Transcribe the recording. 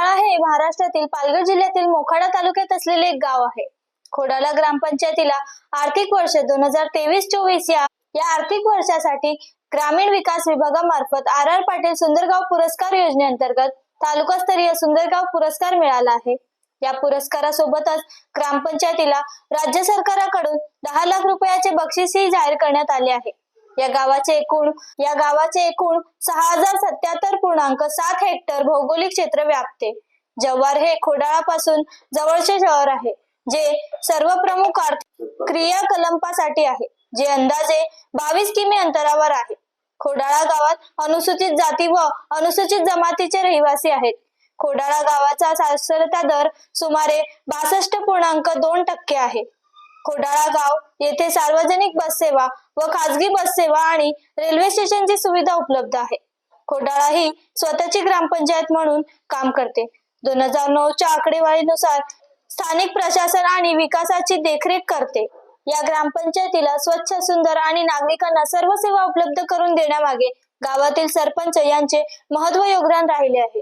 खोडाळा हे महाराष्ट्रातील पालघर जिल्ह्यातील मोखाडा तालुक्यात असलेले एक गाव आहे। खोडाळा ग्रामपंचायतीला आर्थिक वर्ष 2023-24 या आर्थिक वर्षासाठी ग्रामीण विकास विभागामार्फत आर पाटील सुंदरगाव पुरस्कार योजनेअंतर्गत तालुकास्तरीय सुंदरगाव पुरस्कार मिळाला आहे। या पुरस्कारासोबतच ग्रामपंचायतीला राज्य सरकारकडून 10 लाख रुपयाचे बक्षीसही जाहीर करण्यात आले आहे। या गावाचे एकूण 6077.7 हेक्टर भौगोलिक क्षेत्र व्यापते। जव्हार हे खोडाळापासून जवळचे शहर आहे, जे सर्व प्रमुख आर्थिक क्रियाकलापांसाठी आहे, जे अंदाजे 22 किमी अंतरावर आहे। खोडाळा गावात अनुसूचित जाती व अनुसूचित जमातीचे रहिवासी आहेत। खोडाळा गावाचा साक्षरता दर सुमारे 62.2% आहे। खोडाळा गाव येथे सार्वजनिक बस सेवा व खासगी बस सेवा आणि रेल्वे स्टेशनची सुविधा उपलब्ध आहे। खोडाळा ही स्वतःची ग्रामपंचायत म्हणून काम करते। 2009च्या आकडेवारीनुसार स्थानिक प्रशासन आणि विकासाची देखरेख करते। या ग्रामपंचायतीला स्वच्छ, सुंदर आणि नागरिकांना सर्व सेवा उपलब्ध करून देण्यामागे गावातील सरपंच यांचे महत्त्वाचे योगदान राहिले आहे।